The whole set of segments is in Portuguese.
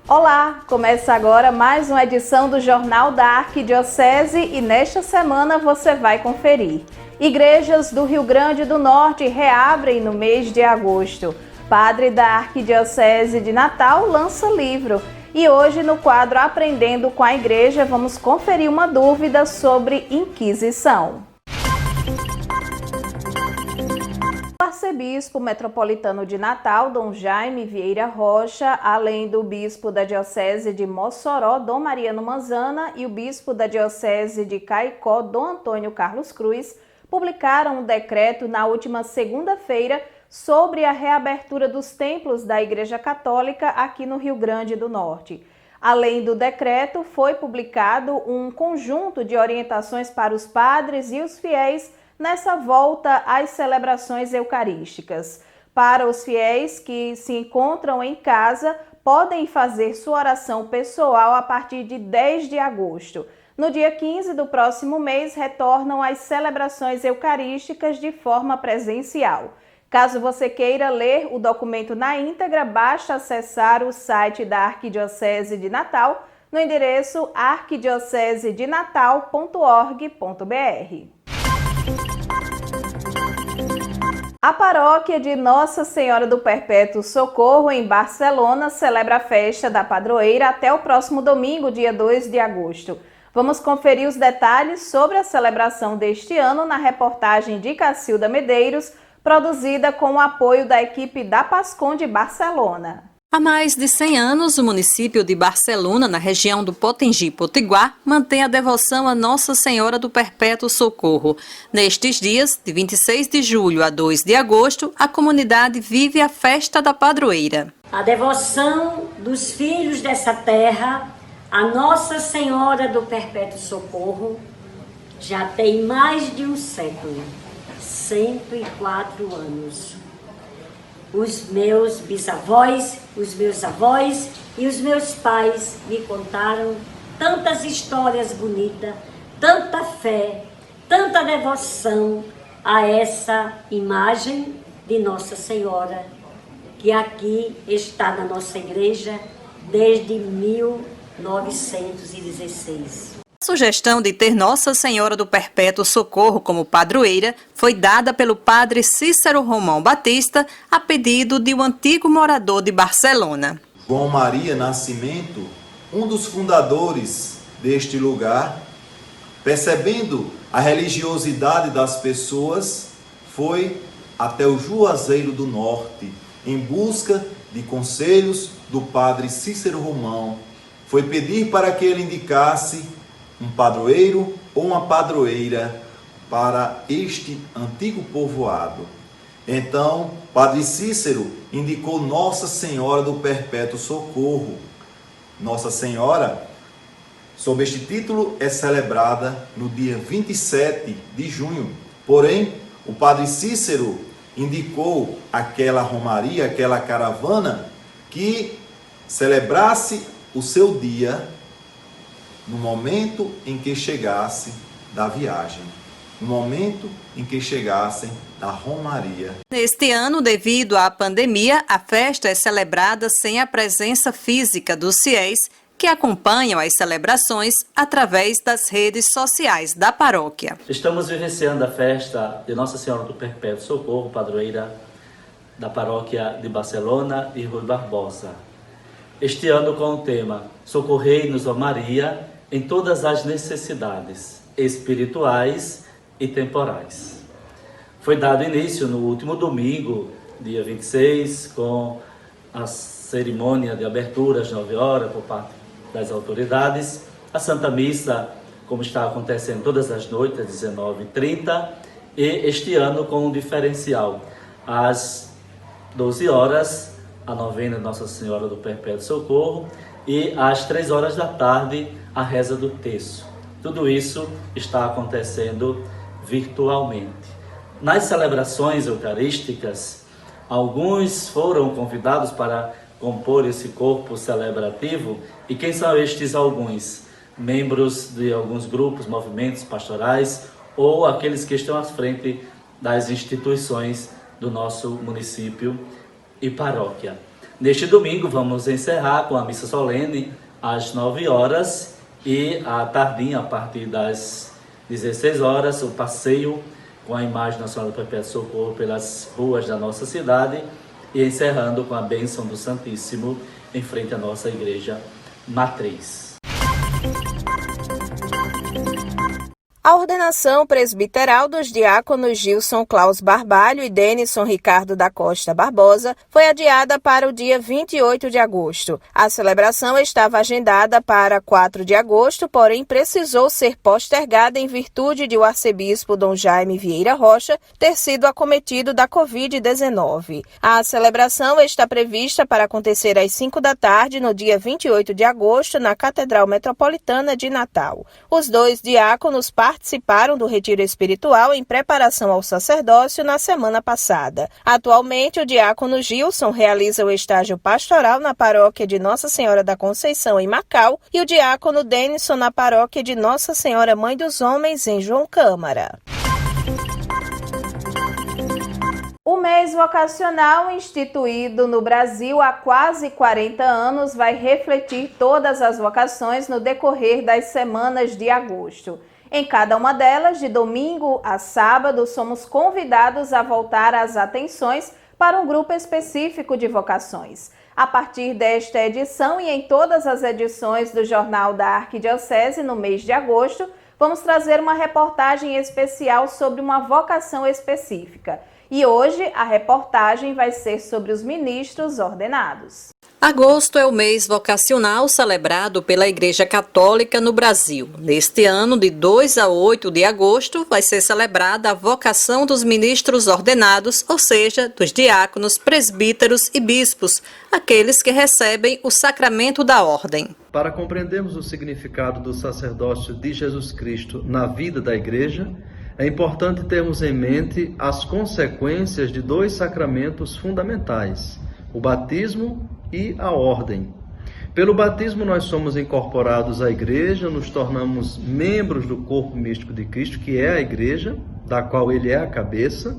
Olá, começa agora mais uma edição do Jornal da Arquidiocese e nesta semana você vai conferir. Igrejas do Rio Grande do Norte reabrem no mês de agosto. Padre da Arquidiocese de Natal lança livro. E hoje no quadro Aprendendo com a Igreja vamos conferir uma dúvida sobre Inquisição. O arcebispo metropolitano de Natal, Dom Jaime Vieira Rocha, além do bispo da Diocese de Mossoró, Dom Mariano Manzana, e o bispo da Diocese de Caicó, Dom Antônio Carlos Cruz, publicaram um decreto na última segunda-feira sobre a reabertura dos templos da Igreja Católica aqui no Rio Grande do Norte. Além do decreto, foi publicado um conjunto de orientações para os padres e os fiéis nessa volta às celebrações eucarísticas. Para os fiéis que se encontram em casa, podem fazer sua oração pessoal a partir de 10 de agosto. No dia 15 do próximo mês, retornam as celebrações eucarísticas de forma presencial. Caso você queira ler o documento na íntegra, basta acessar o site da Arquidiocese de Natal no endereço arquidiocesedenatal.org.br. A paróquia de Nossa Senhora do Perpétuo Socorro, em Barcelona, celebra a festa da padroeira até o próximo domingo, dia 2 de agosto. Vamos conferir os detalhes sobre a celebração deste ano na reportagem de Cacilda Medeiros, produzida com o apoio da equipe da Pascom de Barcelona. Há mais de 100 anos, o município de Barcelona, na região do Potengi-Potiguar, mantém a devoção a Nossa Senhora do Perpétuo Socorro. Nestes dias, de 26 de julho a 2 de agosto, a comunidade vive a festa da padroeira. A devoção dos filhos dessa terra a Nossa Senhora do Perpétuo Socorro já tem mais de um século, 104 anos. Os meus bisavós, os meus avós e os meus pais me contaram tantas histórias bonitas, tanta fé, tanta devoção a essa imagem de Nossa Senhora, que aqui está na nossa igreja desde 1916. A sugestão de ter Nossa Senhora do Perpétuo Socorro como padroeira foi dada pelo padre Cícero Romão Batista a pedido de um antigo morador de Barcelona. João Maria Nascimento, um dos fundadores deste lugar, percebendo a religiosidade das pessoas, foi até o Juazeiro do Norte, em busca de conselhos do padre Cícero Romão. Foi pedir para que ele indicasse um padroeiro ou uma padroeira para este antigo povoado. Então, Padre Cícero indicou Nossa Senhora do Perpétuo Socorro. Nossa Senhora, sob este título, é celebrada no dia 27 de junho. Porém, o Padre Cícero indicou aquela romaria, aquela caravana, que celebrasse o seu dia no momento em que chegasse da viagem, no momento em que chegassem da romaria. Neste ano, devido à pandemia, a festa é celebrada sem a presença física dos fiéis que acompanham as celebrações através das redes sociais da paróquia. Estamos vivenciando a festa de Nossa Senhora do Perpétuo Socorro, padroeira da paróquia de Barcelona e Rui Barbosa. Este ano com o tema Socorrei-nos, ó Maria, em todas as necessidades espirituais e temporais. Foi dado início no último domingo, dia 26, com a cerimônia de abertura às 9 horas por parte das autoridades, a Santa Missa, como está acontecendo todas as noites, às 19h30, e este ano com um diferencial, às 12 horas, a novena de Nossa Senhora do Perpétuo Socorro, e às 3 horas da tarde, a reza do terço. Tudo isso está acontecendo virtualmente. Nas celebrações eucarísticas, alguns foram convidados para compor esse corpo celebrativo. E quem são estes alguns? Membros de alguns grupos, movimentos pastorais ou aqueles que estão à frente das instituições do nosso município e paróquia. Neste domingo vamos encerrar com a missa solene às 9 horas e à tardinha, a partir das 16 horas, o passeio com a imagem Nossa Senhora do Perpétuo Socorro pelas ruas da nossa cidade e encerrando com a bênção do Santíssimo em frente à nossa igreja matriz. A ordenação presbiteral dos diáconos Gilson Claus Barbalho e Denison Ricardo da Costa Barbosa foi adiada para o dia 28 de agosto. A celebração estava agendada para 4 de agosto, porém precisou ser postergada em virtude de o arcebispo Dom Jaime Vieira Rocha ter sido acometido da Covid-19. A celebração está prevista para acontecer às 5 da tarde no dia 28 de agosto na Catedral Metropolitana de Natal. Os dois diáconos participaram do retiro espiritual em preparação ao sacerdócio na semana passada. Atualmente, o diácono Gilson realiza o estágio pastoral na paróquia de Nossa Senhora da Conceição, em Macau, e o diácono Denison na paróquia de Nossa Senhora Mãe dos Homens, em João Câmara. O mês vocacional, instituído no Brasil há quase 40 anos, vai refletir todas as vocações no decorrer das semanas de agosto. Em cada uma delas, de domingo a sábado, somos convidados a voltar as atenções para um grupo específico de vocações. A partir desta edição e em todas as edições do Jornal da Arquidiocese no mês de agosto, vamos trazer uma reportagem especial sobre uma vocação específica. E hoje a reportagem vai ser sobre os ministros ordenados. Agosto é o mês vocacional celebrado pela Igreja Católica no Brasil. Neste ano, de 2 a 8 de agosto, vai ser celebrada a vocação dos ministros ordenados, ou seja, dos diáconos, presbíteros e bispos, aqueles que recebem o sacramento da ordem. Para compreendermos o significado do sacerdócio de Jesus Cristo na vida da Igreja, é importante termos em mente as consequências de dois sacramentos fundamentais, o batismo e a ordem. Pelo batismo nós somos incorporados à Igreja, nos tornamos membros do corpo místico de Cristo, que é a Igreja, da qual Ele é a cabeça,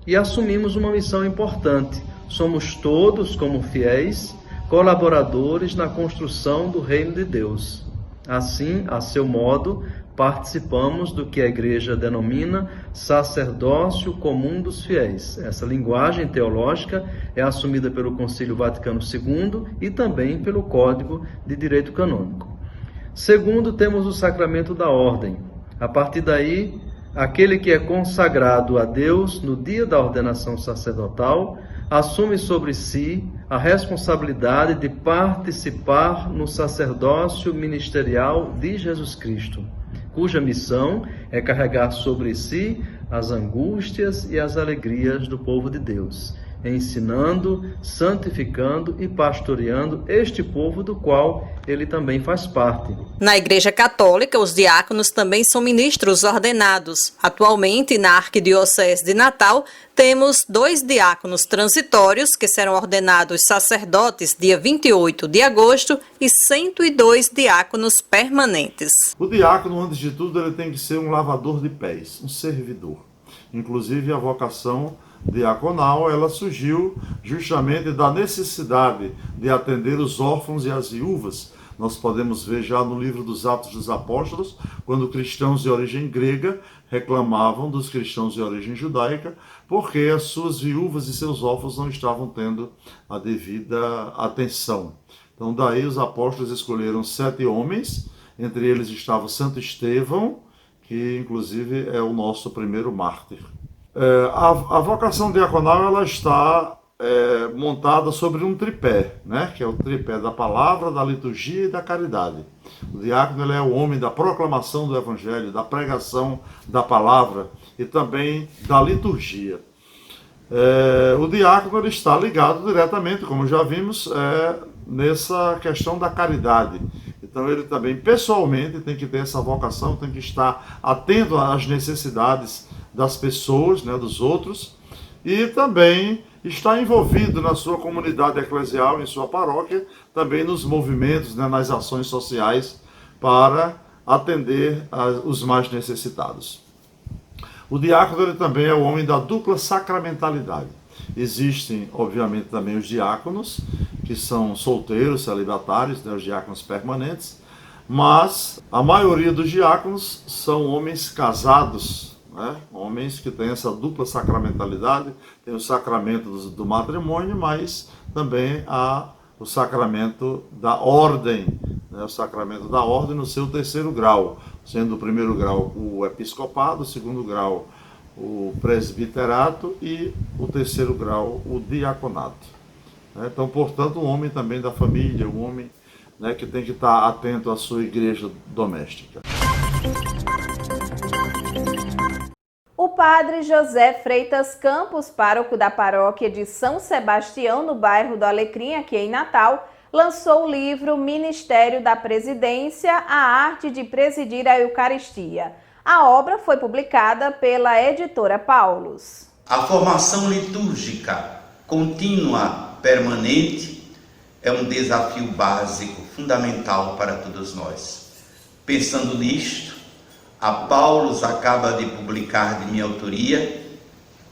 e assumimos uma missão importante. Somos todos, como fiéis, colaboradores na construção do reino de Deus. Assim, a seu modo, participamos do que a Igreja denomina sacerdócio comum dos fiéis. Essa linguagem teológica é assumida pelo Concílio Vaticano II e também pelo Código de Direito Canônico. Segundo, temos o sacramento da ordem. A partir daí, aquele que é consagrado a Deus no dia da ordenação sacerdotal assume sobre si a responsabilidade de participar no sacerdócio ministerial de Jesus Cristo, cuja missão é carregar sobre si as angústias e as alegrias do povo de Deus, ensinando, santificando e pastoreando este povo do qual ele também faz parte. Na Igreja Católica, os diáconos também são ministros ordenados. Atualmente, na Arquidiocese de Natal, temos 2 diáconos transitórios que serão ordenados sacerdotes dia 28 de agosto e 102 diáconos permanentes. O diácono, antes de tudo, ele tem que ser um lavador de pés, um servidor. Inclusive, a vocação diaconal, ela surgiu justamente da necessidade de atender os órfãos e as viúvas. Nós podemos ver já no livro dos Atos dos Apóstolos, quando cristãos de origem grega reclamavam dos cristãos de origem judaica, porque as suas viúvas e seus órfãos não estavam tendo a devida atenção. Então daí os apóstolos escolheram 7 homens, entre eles estava Santo Estevão, que inclusive é o nosso primeiro mártir. A vocação diaconal, ela está montada sobre um tripé, né? Que é o tripé da palavra, da liturgia e da caridade. O diácono, ele é o homem da proclamação do evangelho, da pregação da palavra e também da liturgia. O diácono, ele está ligado diretamente, como já vimos, nessa questão da caridade. Então ele também pessoalmente tem que ter essa vocação, tem que estar atento às necessidades das pessoas, né, dos outros, e também está envolvido na sua comunidade eclesial, em sua paróquia, também nos movimentos, né, nas ações sociais para atender os mais necessitados. O diácono, ele também é o homem da dupla sacramentalidade. Existem, obviamente, também os diáconos, que são solteiros, celibatários, né, os diáconos permanentes, mas a maioria dos diáconos são homens casados, né, homens que têm essa dupla sacramentalidade, tem o sacramento do matrimônio, mas também há o sacramento da ordem, né, o sacramento da ordem no seu terceiro grau, sendo o primeiro grau o episcopado, o segundo grau o presbiterato e o terceiro grau o diaconato. Então, portanto, um homem também da família, um homem, né, que tem que estar atento à sua igreja doméstica. O padre José Freitas Campos, pároco da paróquia de São Sebastião, no bairro do Alecrim, aqui em Natal, lançou o livro Ministério da Presidência, a arte de presidir a Eucaristia. A obra foi publicada pela editora Paulus. A formação litúrgica contínua, permanente, é um desafio básico, fundamental para todos nós. Pensando nisto, a Paulus acaba de publicar de minha autoria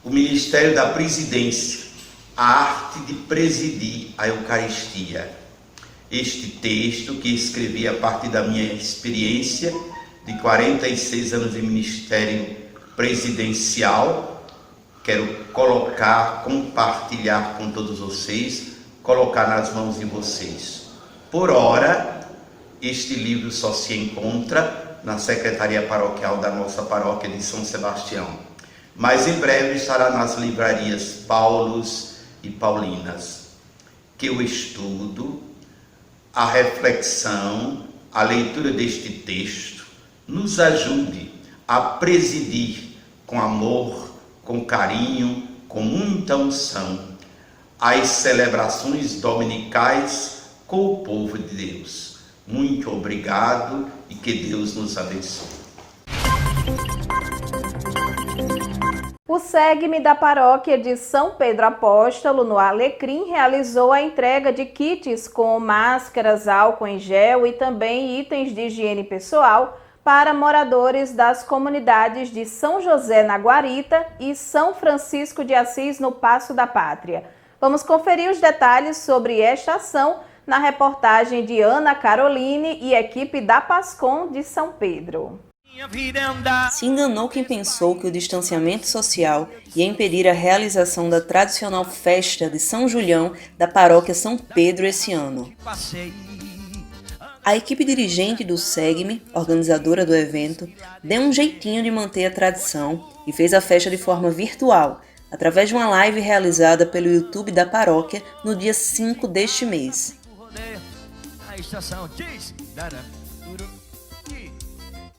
o Ministério da Presidência, a arte de presidir a Eucaristia. Este texto, que escrevi a partir da minha experiência de 46 anos de ministério presidencial, quero colocar, compartilhar com todos vocês, colocar nas mãos de vocês. Por ora, este livro só se encontra na secretaria paroquial da nossa paróquia de São Sebastião, mas em breve estará nas livrarias Paulus e Paulinas. Que o estudo, a reflexão, a leitura deste texto nos ajude a presidir com amor, com carinho, com muita unção, as celebrações dominicais com o povo de Deus. Muito obrigado e que Deus nos abençoe. O SEGME da paróquia de São Pedro Apóstolo, no Alecrim, realizou a entrega de kits com máscaras, álcool em gel e também itens de higiene pessoal para moradores das comunidades de São José na Guarita e São Francisco de Assis no Paço da Pátria. Vamos conferir os detalhes sobre esta ação na reportagem de Ana Caroline e equipe da PASCOM de São Pedro. Se enganou quem pensou que o distanciamento social ia impedir a realização da tradicional festa de São Julião da paróquia São Pedro esse ano. A equipe dirigente do SEGME, organizadora do evento, deu um jeitinho de manter a tradição e fez a festa de forma virtual, através de uma live realizada pelo YouTube da paróquia no dia 5 deste mês.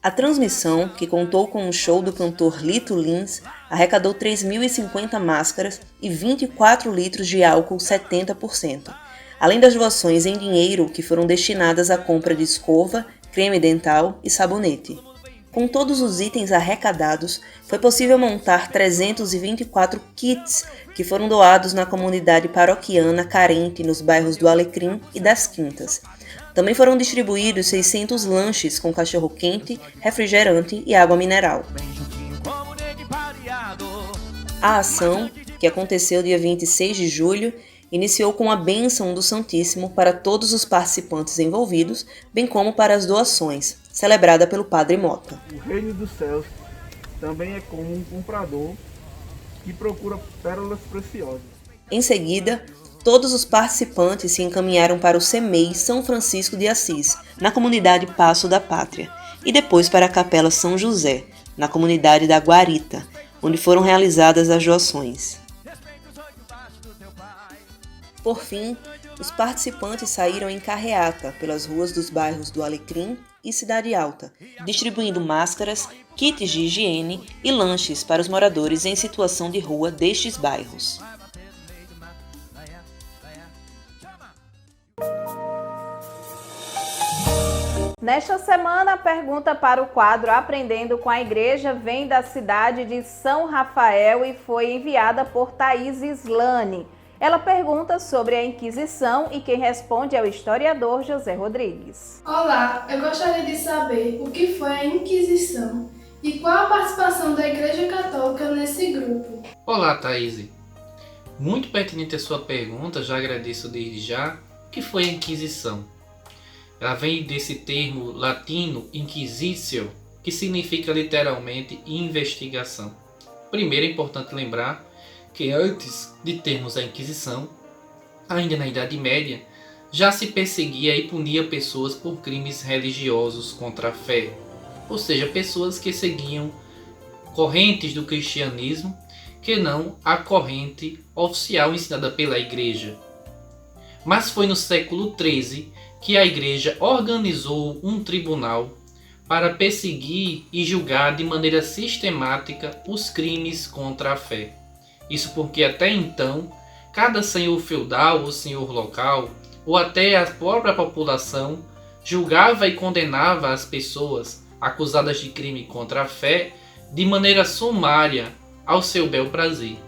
A transmissão, que contou com um show do cantor Lito Lins, arrecadou 3.050 máscaras e 24 litros de álcool 70%, além das doações em dinheiro que foram destinadas à compra de escova, creme dental e sabonete. Com todos os itens arrecadados, foi possível montar 324 kits que foram doados na comunidade paroquiana carente nos bairros do Alecrim e das Quintas. Também foram distribuídos 600 lanches com cachorro-quente, refrigerante e água mineral. A ação, que aconteceu dia 26 de julho, iniciou com a bênção do Santíssimo para todos os participantes envolvidos, bem como para as doações, celebrada pelo Padre Mota. O reino dos céus também é como um comprador que procura pérolas preciosas. Em seguida, todos os participantes se encaminharam para o CEMEI São Francisco de Assis, na comunidade Paço da Pátria, e depois para a Capela São José, na comunidade da Guarita, onde foram realizadas as doações. Por fim, os participantes saíram em carreata pelas ruas dos bairros do Alecrim e Cidade Alta, distribuindo máscaras, kits de higiene e lanches para os moradores em situação de rua destes bairros. Nesta semana, a pergunta para o quadro Aprendendo com a Igreja vem da cidade de São Rafael e foi enviada por Thaís Islane. Ela pergunta sobre a Inquisição e quem responde é o historiador José Rodrigues. Olá, eu gostaria de saber o que foi a Inquisição e qual a participação da Igreja Católica nesse grupo. Olá, Thaís. Muito pertinente a sua pergunta, já agradeço desde já. O que foi a Inquisição? Ela vem desse termo latino inquisitio, que significa literalmente investigação. Primeiro é importante lembrar que antes de termos a Inquisição, ainda na Idade Média, já se perseguia e punia pessoas por crimes religiosos contra a fé, ou seja, pessoas que seguiam correntes do cristianismo que não a corrente oficial ensinada pela Igreja. Mas foi no século XIII que a Igreja organizou um tribunal para perseguir e julgar de maneira sistemática os crimes contra a fé. Isso porque até então, cada senhor feudal ou senhor local, ou até a própria população, julgava e condenava as pessoas acusadas de crime contra a fé de maneira sumária, ao seu bel prazer.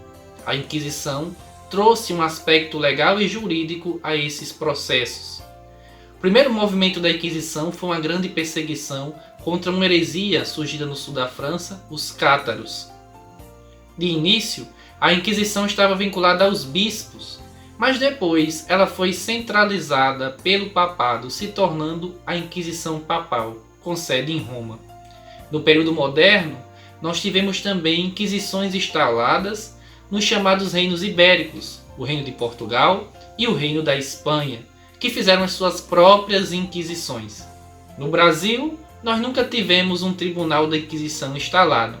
A Inquisição trouxe um aspecto legal e jurídico a esses processos. O primeiro movimento da Inquisição foi uma grande perseguição contra uma heresia surgida no sul da França, os cátaros. De início, a Inquisição estava vinculada aos bispos, mas depois ela foi centralizada pelo papado, se tornando a Inquisição Papal, com sede em Roma. No período moderno, nós tivemos também inquisições instaladas nos chamados reinos ibéricos, o reino de Portugal e o reino da Espanha, que fizeram as suas próprias inquisições. No Brasil, nós nunca tivemos um tribunal da Inquisição instalado,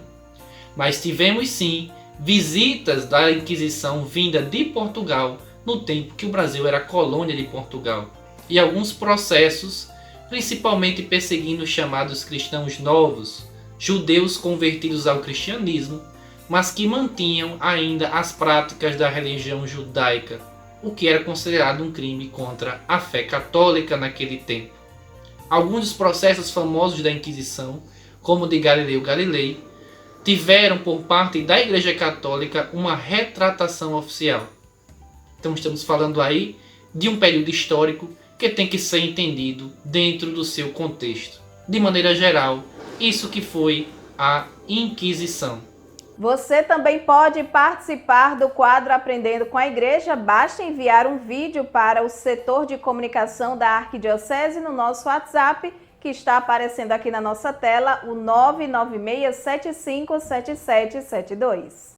mas tivemos sim visitas da Inquisição vinda de Portugal no tempo que o Brasil era colônia de Portugal, e alguns processos, principalmente perseguindo os chamados cristãos novos, judeus convertidos ao cristianismo, mas que mantinham ainda as práticas da religião judaica, o que era considerado um crime contra a fé católica naquele tempo. Alguns dos processos famosos da Inquisição, como o de Galileu Galilei, tiveram por parte da Igreja Católica uma retratação oficial. Então estamos falando aí de um período histórico que tem que ser entendido dentro do seu contexto. De maneira geral, isso que foi a Inquisição. Você também pode participar do quadro Aprendendo com a Igreja. Basta enviar um vídeo para o setor de comunicação da Arquidiocese no nosso WhatsApp, que está aparecendo aqui na nossa tela, o 996757772.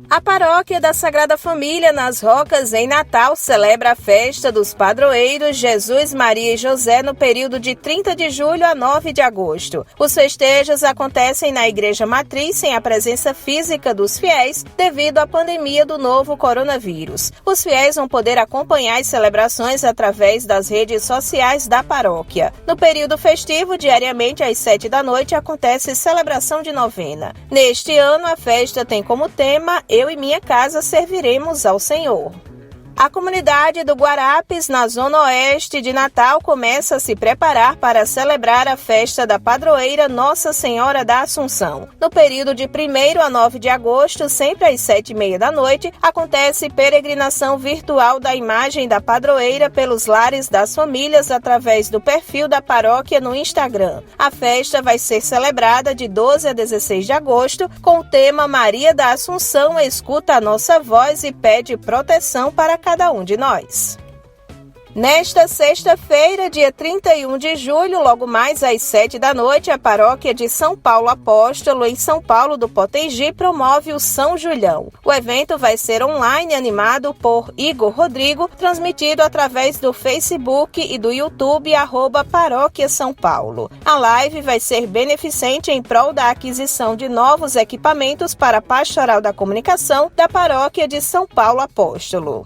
A Paróquia da Sagrada Família, nas Rocas, em Natal, celebra a festa dos padroeiros Jesus, Maria e José no período de 30 de julho a 9 de agosto. Os festejos acontecem na Igreja Matriz sem a presença física dos fiéis devido à pandemia do novo coronavírus. Os fiéis vão poder acompanhar as celebrações através das redes sociais da paróquia. No período festivo, diariamente às 7 da noite, acontece celebração de novena. Neste ano, a festa tem como tema Eu e minha casa serviremos ao Senhor. A comunidade do Guarapes, na zona oeste de Natal, começa a se preparar para celebrar a festa da padroeira Nossa Senhora da Assunção. No período de 1º a 9 de agosto, sempre às 7h30 da noite, acontece peregrinação virtual da imagem da padroeira pelos lares das famílias através do perfil da paróquia no Instagram. A festa vai ser celebrada de 12 a 16 de agosto com o tema Maria da Assunção escuta a nossa voz e pede proteção para cada um de nós. Nesta sexta-feira, dia 31 de julho, logo mais às 7 da noite, a paróquia de São Paulo Apóstolo, em São Paulo do Potengi, promove o São Julião. O evento vai ser online, animado por Igor Rodrigo, transmitido através do Facebook e do YouTube, @Paróquia São Paulo. A live vai ser beneficente em prol da aquisição de novos equipamentos para a Pastoral da Comunicação da paróquia de São Paulo Apóstolo.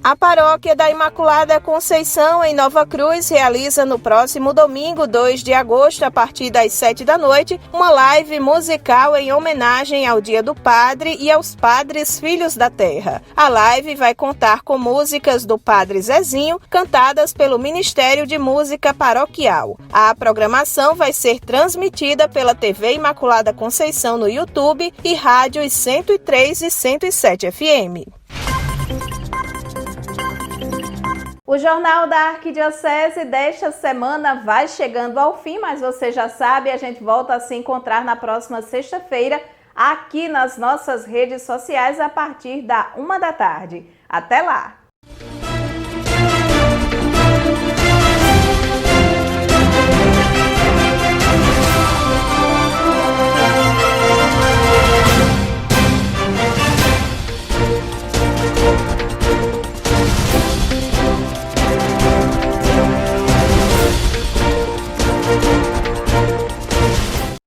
A Paróquia da Imaculada Conceição, em Nova Cruz, realiza no próximo domingo, 2 de agosto, a partir das 7 da noite, uma live musical em homenagem ao Dia do Padre e aos Padres Filhos da Terra. A live vai contar com músicas do Padre Zezinho, cantadas pelo Ministério de Música Paroquial. A programação vai ser transmitida pela TV Imaculada Conceição no YouTube e rádios 103 e 107 FM. O Jornal da Arquidiocese desta semana vai chegando ao fim, mas você já sabe, a gente volta a se encontrar na próxima sexta-feira, aqui nas nossas redes sociais a partir da 1 da tarde. Até lá!